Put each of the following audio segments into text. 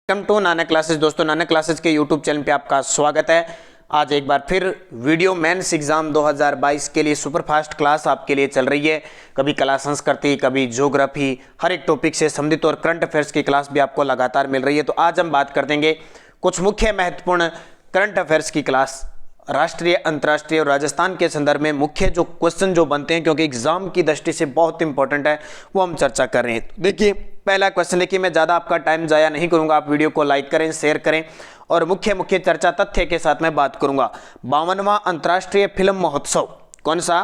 Welcome to Nanak classes. दोस्तों, Nanak classes के YouTube channel पे आपका स्वागत है। आज एक बार फिर वीडियो मेंस एग्जाम 2022 के लिए सुपरफास्ट क्लास आपके लिए चल रही है। कभी कला संस्कृति, कभी ज्योग्राफी, हर एक टॉपिक से संबंधित और करंट अफेयर्स की क्लास भी आपको लगातार मिल रही है। तो आज हम बात कर देंगे कुछ मुख्य महत्वपूर्ण करंट अफेयर्स की क्लास, राष्ट्रीय, अंतर्राष्ट्रीय और राजस्थान के संदर्भ में मुख्य जो क्वेश्चन जो बनते हैं, क्योंकि एग्जाम की दृष्टि से बहुत इंपॉर्टेंट है, वो हम चर्चा कर रहे हैं। देखिए, पहला क्वेश्चन देखिए, मैं ज्यादा आपका टाइम जाया नहीं करूंगा, आप वीडियो को लाइक करें, शेयर करें और मुख्य चर्चा तथ्य के साथ मैं बात करूंगा। 52वां अंतर्राष्ट्रीय फिल्म महोत्सव, कौन सा?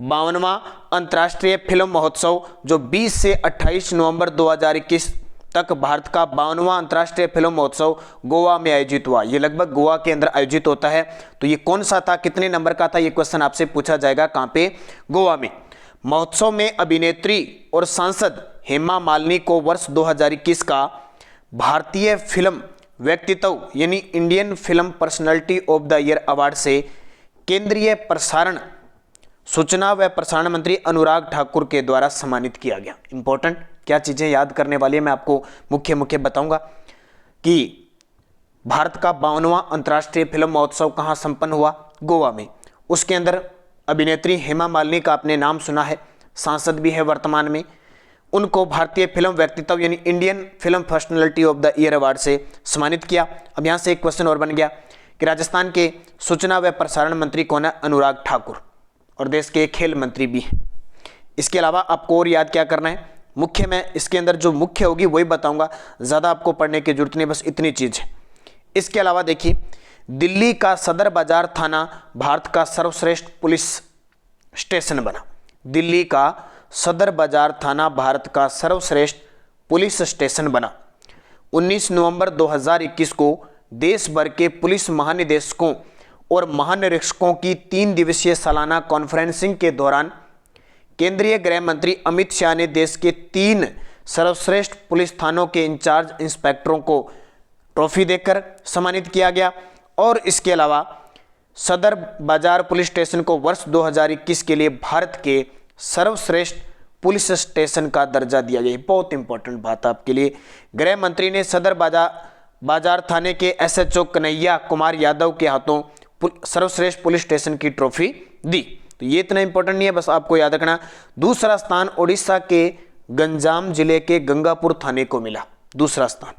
52वां अंतर्राष्ट्रीय फिल्म महोत्सव जो 20 से 28 नवंबर 2021 तक भारत का 52वां अंतर्राष्ट्रीय फिल्म महोत्सव गोवा में आयोजित हुआ। ये लगभग गोवा के अंदर आयोजित होता है। तो ये कौन सा था, कितने नंबर का था, ये क्वेश्चन आपसे पूछा जाएगा। कहां पे? गोवा में। महोत्सव में अभिनेत्री और सांसद हेमा मालिनी को वर्ष 2021 का भारतीय फिल्म व्यक्तित्व यानी Indian film personality of the year award से केंद्रीय प्रसारण, सूचना व प्रसारण मंत्री अनुराग ठाकुर के द्वारा सम्मानित किया गया। इंपॉर्टेंट क्या चीजें याद करने वाली है, मैं आपको मुख्य बताऊंगा कि भारत का 52वां अंतर्राष्ट्रीय फिल्म महोत्सव कहां संपन्न हुआ? गोवा में। उसके अंदर अभिनेत्री हेमा मालिनी का आपने नाम सुना है, सांसद भी है वर्तमान में। उनको भारतीय फिल्म व्यक्तित्व यानी Indian film personality of the year award से सम्मानित किया। अब यहां से एक क्वेश्चन और बन गया कि राजस्थान के सूचना व प्रसारण मंत्री कौन है? अनुराग ठाकुर, और देश के खेल मंत्री भी हैं। इसके अलावा आपको और याद क्या करना है? मुख्य में इसके अंदर जो मुख्य होगी वही बताऊंगा, ज्यादा आपको पढ़ने की जरूरत नहीं, बस इतनी चीज है। इसके अलावा देखिए, दिल्ली का सदर बाजार थाना भारत का सर्वश्रेष्ठ पुलिस स्टेशन बना। दिल्ली का सदर बाजार थाना भारत का सर्वश्रेष्ठ पुलिस स्टेशन बना। 19 नवंबर 2021 को देश भर के पुलिस महानिदेशकों और महानिरीक्षकों की 3 दिवसीय सालाना कॉन्फ्रेंसिंग के दौरान केंद्रीय गृह मंत्री अमित शाह ने देश के 3 सर्वश्रेष्ठ पुलिस थानों के इंचार्ज इंस्पेक्टरों को ट्रॉफी देकर सम्मानित किया गया। और इसके अलावा सदर बाजार पुलिस स्टेशन को वर्ष 2021 के लिए भारत के सर्वश्रेष्ठ पुलिस स्टेशन का दर्जा दिया गया। बहुत इंपॉर्टेंट बात आपके लिए। गृह मंत्री ने सदर बाजार थाने के SHO कन्हैया कुमार यादव के हाथों सर्वश्रेष्ठ पुलिस स्टेशन की ट्रॉफी दी। तो ये इतना इंपॉर्टेंट नहीं है, बस आपको याद रखना। दूसरा स्थान ओडिशा के गंजाम जिले के गंगापुर थाने को मिला, दूसरा स्थान,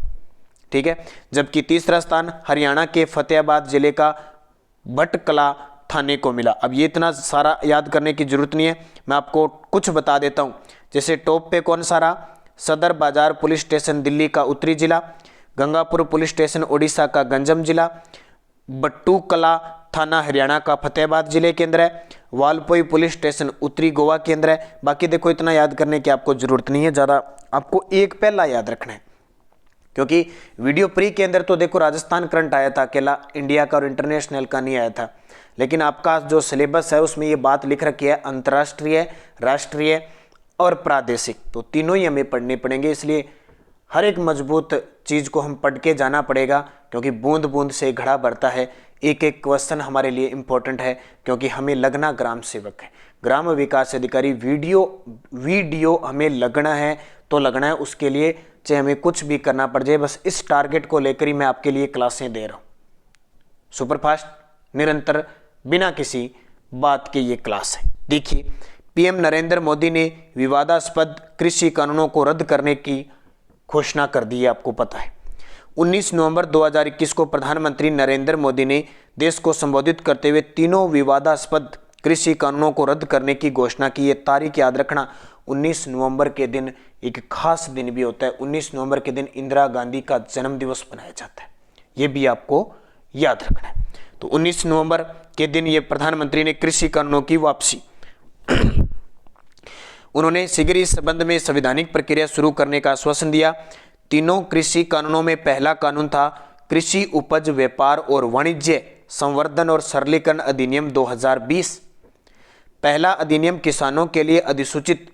ठीक है। जबकि तीसरा स्थान हरियाणा के फतेहाबाद जिले का भटकला थाने को मिला। अब ये इतना सारा याद करने की जरूरत नहीं है, मैं आपको कुछ बता देता हूं। जैसे टॉप पे कौन सा रहा? सदर बाजार पुलिस स्टेशन दिल्ली का उत्तरी जिला, गंगापुर पुलिस स्टेशन ओडिशा का गंजम जिला, बट्टूकला थाना हरियाणा का फतेहाबाद जिले के अंदर है, वालपोई पुलिस स्टेशन उत्तरी गोवा के अंदर है। बाकी देखो, इतना याद करने की आपको जरूरत नहीं है, ज्यादा आपको एक पहला याद रखना है, क्योंकि वीडियो प्री के अंदर तो देखो राजस्थान करंट आया था अकेला, इंडिया का और इंटरनेशनल का नहीं आया था। लेकिन आपका जो सिलेबस है उसमें ये बात लिख रखी है अंतर्राष्ट्रीय, राष्ट्रीय और प्रादेशिक, तो तीनों ही हमें पढ़ने पड़ेंगे। इसलिए हर एक मजबूत चीज को हम पढ़ के जाना पड़ेगा, क्योंकि बूंद बूंद से घड़ा भरता है। एक एक क्वेश्चन हमारे लिए इंपॉर्टेंट है, क्योंकि हमें लगना ग्राम सेवक है, ग्राम विकास अधिकारी। वीडियो हमें लगना है तो लगना है, उसके लिए चाहे हमें कुछ भी करना पड़ जाए। बस इस टारगेट को लेकर ही मैं आपके लिए क्लासें दे रहा हूं। सुपरफास्ट, निरंतर, बिना किसी बात के ये क्लास है। देखिए, PM नरेंद्र मोदी ने विवादास्पद कृषि कानूनों को रद्द करने की घोषणा कर दी है, आपको पता है। 19 नवंबर 2021 को प्रधानमंत्री नरेंद्र मोदी ने देश को संबोधित करते हुए तीनों विवादास्पद कृषि कानूनों को रद्द करने की घोषणा की। ये तारीख याद रखना, 19 नवंबर के दिन एक खास दिन भी होता है। 19 नवंबर के दिन इंदिरा गांधी का जन्म दिवस मनाया जाता है, ये भी आपको याद रखना है। तो 19 नवंबर के दिन ये प्रधानमंत्री ने कृषि कानूनों की वापसी उन्होंने शीघ्र इस संबंध में संवैधानिक प्रक्रिया शुरू करने का आश्वासन दिया। तीनों कृषि कानूनों में पहला कानून था कृषि उपज व्यापार और वाणिज्य संवर्धन और सरलीकरण अधिनियम 2020। पहला अधिनियम किसानों के लिए अधिसूचित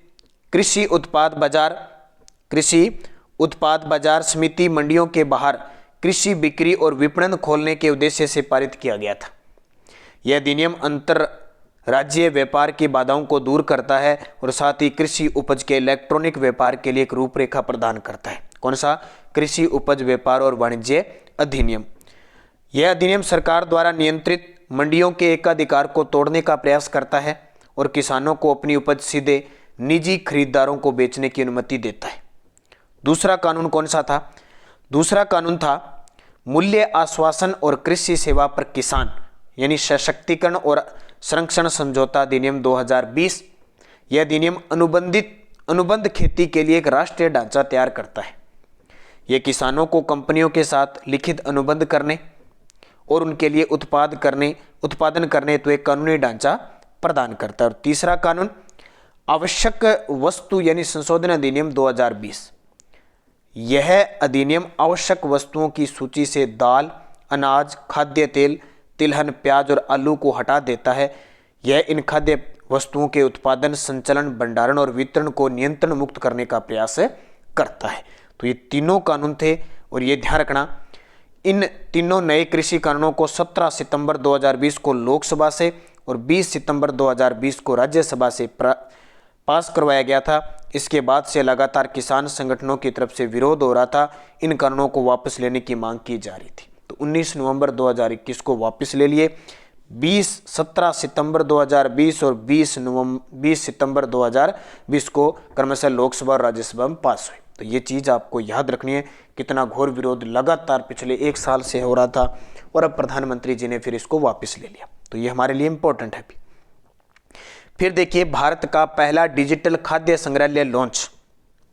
कृषि उत्पाद बाजार समिति मंडियों के बाहर कृषि बिक्री और विपणन खोलने के उद्देश्य से पारित किया गया था। यह अधिनियम अंतर राज्य व्यापार की बाधाओं को दूर करता है और साथ ही कृषि उपज के इलेक्ट्रॉनिक व्यापार के लिए एक रूपरेखा प्रदान करता है। कौन सा? कृषि उपज व्यापार और वाणिज्य अधिनियम। यह अधिनियम सरकार द्वारा नियंत्रित मंडियों के एकाधिकार को तोड़ने का प्रयास करता है और किसानों को अपनी उपज सीधे निजी खरीदारों को बेचने की अनुमति देता है। दूसरा कानून कौन सा था? दूसरा कानून था मूल्य आश्वासन और कृषि सेवा पर किसान यानी सशक्तिकरण और संरक्षण समझौता अधिनियम 2020। यह अधिनियम अनुबंध खेती के लिए एक राष्ट्रीय ढांचा तैयार करता है। यह किसानों को कंपनियों के साथ लिखित अनुबंध करने और उनके लिए उत्पादन करने हेतु एक कानूनी ढांचा प्रदान करता है। और तीसरा कानून आवश्यक वस्तु यानी संशोधन अधिनियम 2020। यह अधिनियम आवश्यक वस्तुओं की सूची से दाल, अनाज, खाद्य तेल, तिलहन, प्याज और आलू को हटा देता है। यह इन खाद्य वस्तुओं के उत्पादन, संचलन, भंडारण और वितरण को नियंत्रण मुक्त करने का प्रयास करता है। तो ये तीनों कानून थे और ये ध्यान रखना, इन तीनों नए कृषि कानूनों को 17 सितंबर 2020 को लोकसभा से और 20 सितंबर 2020 को राज्यसभा से पास करवाया गया था। इसके बाद से लगातार किसान संगठनों की तरफ से विरोध हो रहा था, इन कानूनों को वापस लेने की मांग की जा रही थी। तो 19 नवंबर 2021 को वापस ले लिए। 17 सितंबर 2020 और 20 सितंबर 2020 को क्रमशः लोकसभा और राज्यसभा में पास हुए। तो ये चीज़ आपको याद रखनी है, कितना घोर विरोध लगातार पिछले 1 साल से हो रहा था और अब प्रधानमंत्री जी ने फिर इसको वापस ले लिया। तो ये हमारे लिए इंपॉर्टेंट है। फिर देखिए, भारत का पहला डिजिटल खाद्य संग्रहालय लॉन्च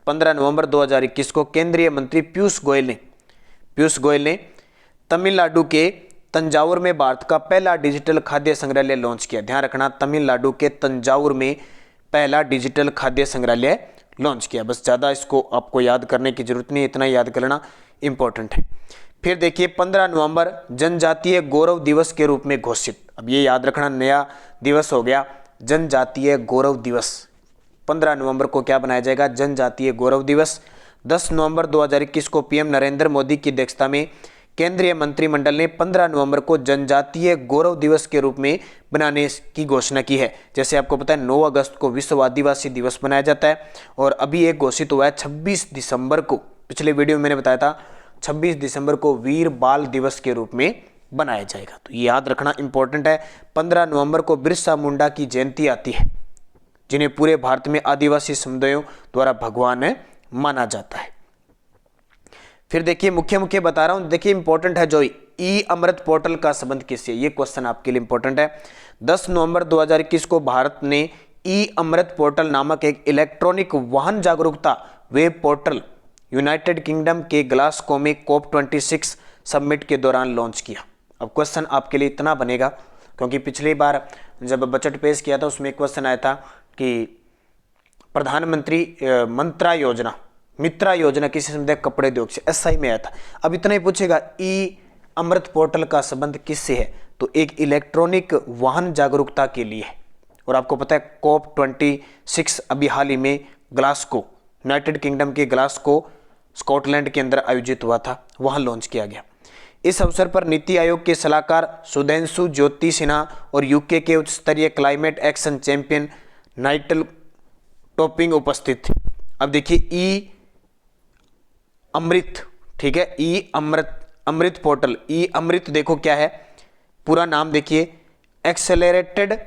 15 नवंबर 2021 को केंद्रीय मंत्री पीयूष गोयल ने तमिलनाडु के तंजावुर में भारत का पहला डिजिटल खाद्य संग्रहालय लॉन्च किया। ध्यान रखना, तमिलनाडु के तंजावुर में पहला डिजिटल खाद्य संग्रहालय लॉन्च किया। बस ज़्यादा इसको आपको याद करने की जरूरत नहीं, इतना याद कर लेना, इंपॉर्टेंट है। फिर देखिए, 15 नवंबर जनजातीय गौरव दिवस के रूप में घोषित। अब ये याद रखना, नया दिवस हो गया जनजातीय गौरव दिवस। 15 नवंबर को क्या बनाया जाएगा? जनजातीय गौरव दिवस। 10 नवंबर 2021 को पीएम नरेंद्र मोदी की अध्यक्षता में केंद्रीय मंत्रिमंडल ने 15 नवंबर को जनजातीय गौरव दिवस के रूप में बनाने की घोषणा की है। जैसे आपको पता है 9 अगस्त को विश्व आदिवासी दिवस मनाया जाता है और अभी एक घोषित हुआ है 26 दिसंबर को, पिछले वीडियो में मैंने बताया था 26 दिसंबर को वीर बाल दिवस के रूप में बनाया जाएगा। तो ये याद रखना इंपॉर्टेंट है। 15 नवंबर को बिरसा मुंडा की जयंती आती है, जिन्हें पूरे भारत में आदिवासी समुदायों द्वारा भगवान माना जाता है। फिर देखिए, मुख्य बता रहा हूं, देखिए इंपॉर्टेंट है जो ई अमृत पोर्टल का संबंध किससे, ये क्वेश्चन आपके लिए इंपॉर्टेंट है। 10 नवंबर 2021 को भारत ने ई अमृत पोर्टल नामक एक इलेक्ट्रॉनिक वाहन जागरूकता वेब पोर्टल यूनाइटेड किंगडम के ग्लासगो में COP26 समिट के दौरान लॉन्च किया। अब क्वेश्चन आपके लिए इतना बनेगा, क्योंकि पिछली बार जब बजट पेश किया था उसमें क्वेश्चन आया था कि प्रधानमंत्री मित्रा योजना किसी समुदाय कपड़े उद्योग से, SI में आया था। अब इतना ही पूछेगा ई अमृत पोर्टल का संबंध किससे है, तो एक इलेक्ट्रॉनिक वाहन जागरूकता के लिए है। और आपको पता है COP26 अभी हाल ही में ग्लासगो, यूनाइटेड किंगडम के ग्लासगो स्कॉटलैंड के अंदर आयोजित हुआ था, वहां लॉन्च किया गया। इस अवसर पर नीति आयोग के सलाहकार सुधेंशु ज्योति सिन्हा और यूके के उच्च स्तरीय क्लाइमेट एक्शन चैंपियन नाइटल टॉपिंग उपस्थित थे। अब देखिए ई अमृत, ठीक है, ई अमृत पोर्टल, ई अमृत देखो क्या है पूरा नाम, देखिए accelerated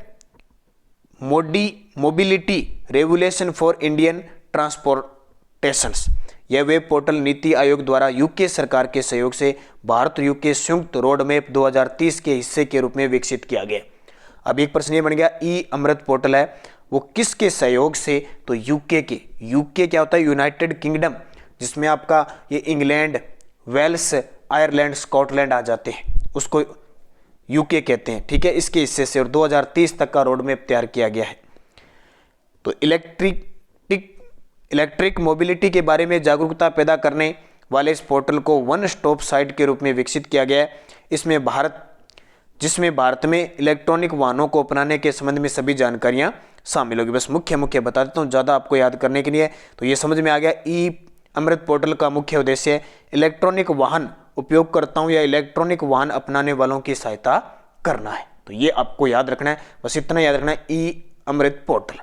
mobility regulation for Indian transportations. यह वेब पोर्टल नीति आयोग द्वारा यूके सरकार के सहयोग से भारत यूके संयुक्त रोड मैप 2030 के हिस्से के रूप में विकसित किया गया। अब एक प्रश्न ये बन गया, ई अमृत पोर्टल है वो किसके सहयोग से, तो यूके के। यूके क्या होता है? यूनाइटेड किंगडम, जिसमें आपका ये इंग्लैंड, वेल्स, आयरलैंड, स्कॉटलैंड आ जाते हैं, उसको यूके कहते हैं, ठीक है, इसके हिस्से से। और 2030 तक का रोड मैप तैयार किया गया है। तो इलेक्ट्रिक मोबिलिटी के बारे में जागरूकता पैदा करने वाले इस पोर्टल को वन स्टॉप साइट के रूप में विकसित किया गया है। जिसमें भारत में इलेक्ट्रॉनिक वाहनों को अपनाने के संबंध में सभी जानकारियां शामिल होगी। बस मुख्य बता देता हूं, ज़्यादा आपको याद करने के लिए। तो ये समझ में आ गया, ई अमृत पोर्टल का मुख्य उद्देश्य इलेक्ट्रॉनिक वाहन उपयोगकर्ताओं या इलेक्ट्रॉनिक वाहन अपनाने वालों की सहायता करना है। तो ये आपको याद रखना है, बस इतना याद रखना है, ई अमृत पोर्टल।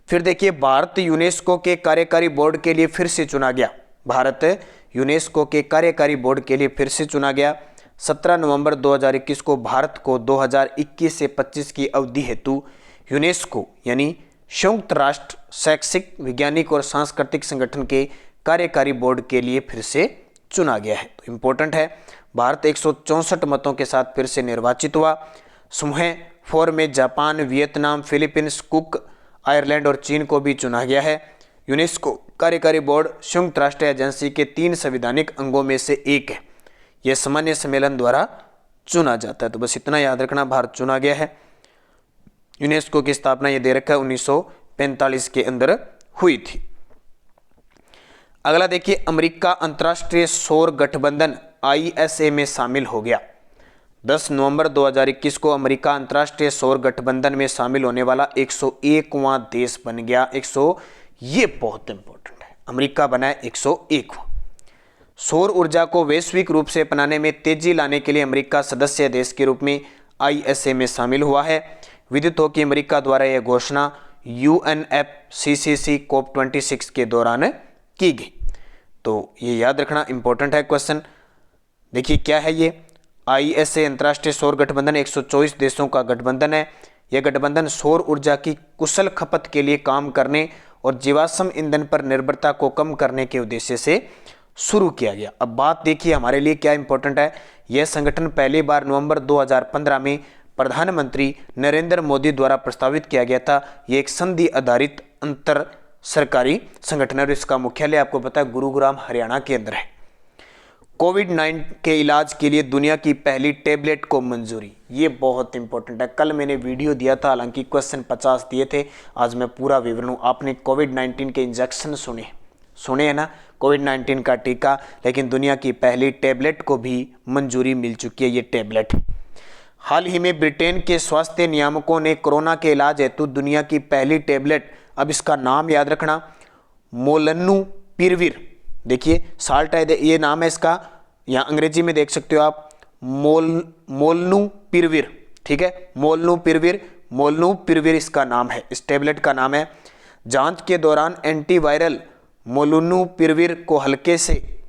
फिर देखिए भारत यूनेस्को के कार्यकारी बोर्ड के लिए फिर से चुना गया। भारत यूनेस्को के कार्यकारी बोर्ड के लिए फिर से चुना गया। 17 नवंबर 2021 को भारत को 2021 से 25 की अवधि हेतु यूनेस्को यानी संयुक्त राष्ट्र शैक्षिक, वैज्ञानिक और सांस्कृतिक संगठन के कार्यकारी बोर्ड के लिए फिर से चुना गया है। तो इंपॉर्टेंट है, भारत 164 मतों के साथ फिर से निर्वाचित हुआ। समूह 4 में Japan, Vietnam, Philippines, cook, Ireland और चीन को भी चुना गया है। यूनेस्को कार्यकारी बोर्ड संयुक्त राष्ट्र एजेंसी के 3 संवैधानिक अंगों में से एक है। यह सामान्य सम्मेलन द्वारा चुना जाता है। तो बस इतना याद रखना, भारत चुना गया है। यूनेस्को की स्थापना ये दे रखा है 1945 के अंदर हुई थी। अगला देखिए, अमेरिका अंतर्राष्ट्रीय सौर गठबंधन ISA में शामिल हो गया। 10 नवंबर 2021 को अमेरिका अंतर्राष्ट्रीय सौर गठबंधन में शामिल होने वाला 101वां देश बन गया। 100, ये बहुत इंपॉर्टेंट है, अमेरिका बना है 101वां। सौर ऊर्जा को वैश्विक रूप से अपनाने में तेजी लाने के लिए अमेरिका सदस्य देश के रूप में ISA में शामिल हुआ है। विदित हो कि अमेरिका द्वारा यह घोषणा UNFCCC COP26 के दौरान की गई। तो ये याद रखना इंपॉर्टेंट है क्वेश्चन। देखिए क्या है ये ISA अंतर्राष्ट्रीय सौर गठबंधन 124 देशों का गठबंधन है। यह गठबंधन सौर ऊर्जा की कुशल खपत के लिए काम करने और जीवाश्म ईंधन पर निर्भरता को कम करने के उद्देश्य से शुरू किया गया। अब बात देखिए हमारे लिए क्या इंपॉर्टेंट है। यह संगठन पहली बार नवंबर 2015 में प्रधानमंत्री नरेंद्र मोदी द्वारा प्रस्तावित किया गया था। यह एक संधि आधारित अंतर सरकारी संगठन है और इसका मुख्यालय आपको पता है गुरुग्राम हरियाणा के अंदर है। कोविड-19 के इलाज के लिए दुनिया की पहली टेबलेट को मंजूरी, ये बहुत इंपॉर्टेंट है। कल मैंने वीडियो दिया था, हालांकि क्वेश्चन 50 दिए थे, आज मैं पूरा विवरण। आपने कोविड-19 के इंजेक्शन सुने हैं ना, कोविड-19 का टीका, लेकिन दुनिया की पहली टेबलेट को भी मंजूरी मिल चुकी है। ये टेबलेट हाल ही में ब्रिटेन के स्वास्थ्य नियामकों ने कोरोना के इलाज हेतु दुनिया की पहली टेबलेट, अब इसका नाम याद रखना, मोलनुपिरविर, देखिए साल्ट है ये नाम है इसका, यहाँ अंग्रेजी में देख सकते हो आप, मोलनुपिरविर, ठीक है, मोलनुपिरविर इसका नाम है, इस टेबलेट का नाम है। जांच के दौरान एंटीवायरल मोलनुपिरविर को हल्के से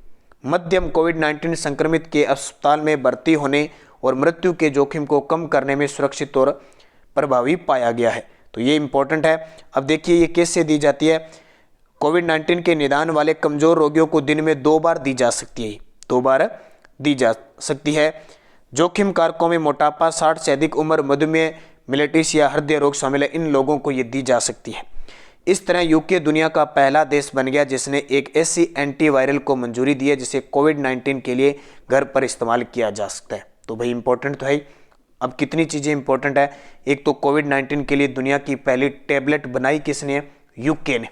मध्यम कोविड-19 संक्रमित के अस्पताल में भर्ती होने और मृत्यु के जोखिम को कम करने में सुरक्षित और प्रभावी पाया गया है। तो ये इंपॉर्टेंट है। अब देखिए ये कैसे दी जाती है। कोविड-19 के निदान वाले कमजोर रोगियों को दिन में 2 बार दी जा सकती है, 2 बार दी जा सकती है। जोखिम कारकों में मोटापा, 60 से अधिक उम्र, मधुमेह, मिलेटिस या हृदय रोग शामिल है, इन लोगों को ये दी जा सकती है। इस तरह यूके दुनिया का पहला देश बन गया जिसने एक ऐसी एंटीवायरल को मंजूरी दी है जिसे कोविड-19 के लिए घर पर इस्तेमाल किया जा सकता है। तो भाई इंपॉर्टेंट तो है। अब कितनी चीज़ें इंपॉर्टेंट है, एक तो कोविड-19 के लिए दुनिया की पहली टेबलेट बनाई किसने, यूके ने,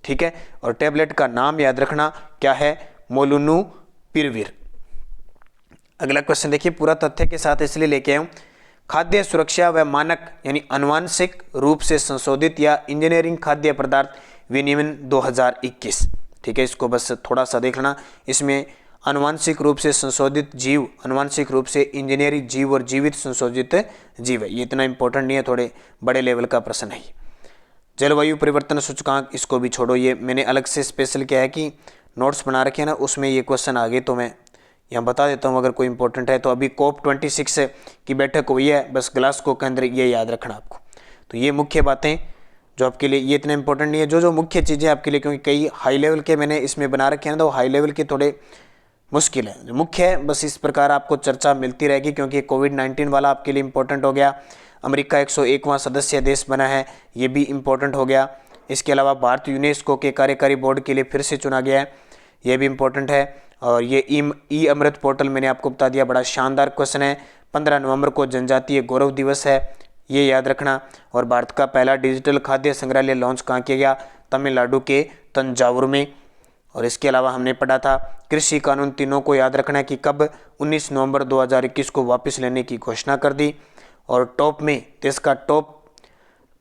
ठीक है, और टेबलेट का नाम याद रखना क्या है, मोलनुपिरविर। अगला क्वेश्चन देखिए, पूरा तथ्य के साथ इसलिए लेके आया हूं, खाद्य सुरक्षा व मानक यानी आनुवांशिक रूप से संशोधित या इंजीनियरिंग खाद्य पदार्थ विनियमन 2021, ठीक है, इसको बस थोड़ा सा देख लेना। इसमें आनुवांशिक रूप से संशोधित जीव, आनुवांशिक रूप से इंजीनियरिंग जीव और जीवित संशोधित जीव है, ये इतना इंपॉर्टेंट नहीं है, थोड़े बड़े लेवल का प्रश्न है। जलवायु परिवर्तन सूचकांक, इसको भी छोड़ो, ये मैंने अलग से स्पेशल क्या है कि नोट्स बना रखे हैं ना, उसमें ये क्वेश्चन आ गए तो मैं यहाँ बता देता हूँ अगर कोई इंपॉर्टेंट है। तो अभी COP26 की बैठक हुई है, बस ग्लासगो के अंदर, ये याद रखना आपको। तो ये मुख्य बातें जो आपके लिए, ये इतना इंपॉर्टेंट नहीं है, जो मुख्य चीज़ें आपके लिए, क्योंकि कई हाई लेवल के मैंने इसमें बना रखे हैं तो हाई लेवल के थोड़े मुश्किल है। जो मुख्य है बस इस प्रकार आपको चर्चा मिलती रहेगी, क्योंकि कोविड-19 वाला आपके लिए इंपॉर्टेंट हो गया। अमेरिका 101वां सदस्य देश बना है, ये भी इंपॉर्टेंट हो गया। इसके अलावा भारत यूनेस्को के कार्यकारी बोर्ड के लिए फिर से चुना गया है, ये भी इंपॉर्टेंट है। और ये ई अमृत पोर्टल मैंने आपको बता दिया, बड़ा शानदार क्वेश्चन है। 15 नवंबर को जनजातीय गौरव दिवस है, ये याद रखना। और भारत का पहला डिजिटल खाद्य संग्रहालय लॉन्च कहाँ किया गया, तमिलनाडु के तंजावुर में। और इसके अलावा हमने पढ़ा था कृषि कानून तीनों को याद रखना है कि कब 19 नवंबर 2021 को वापस लेने की घोषणा कर दी। और टॉप में देश का टॉप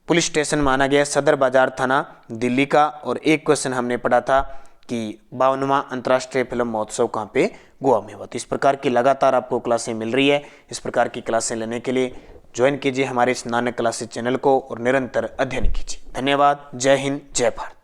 पुलिस स्टेशन माना गया सदर बाजार थाना दिल्ली का। और एक क्वेश्चन हमने पढ़ा था कि 52वां अंतर्राष्ट्रीय फिल्म महोत्सव कहाँ पे, गोवा में हुआ। तो इस प्रकार की लगातार आपको क्लासें मिल रही है। इस प्रकार की क्लासें लेने के लिए ज्वाइन कीजिए हमारे इस नानक क्लासेस चैनल को और निरंतर अध्ययन कीजिए। धन्यवाद। जय हिंद, जय भारत।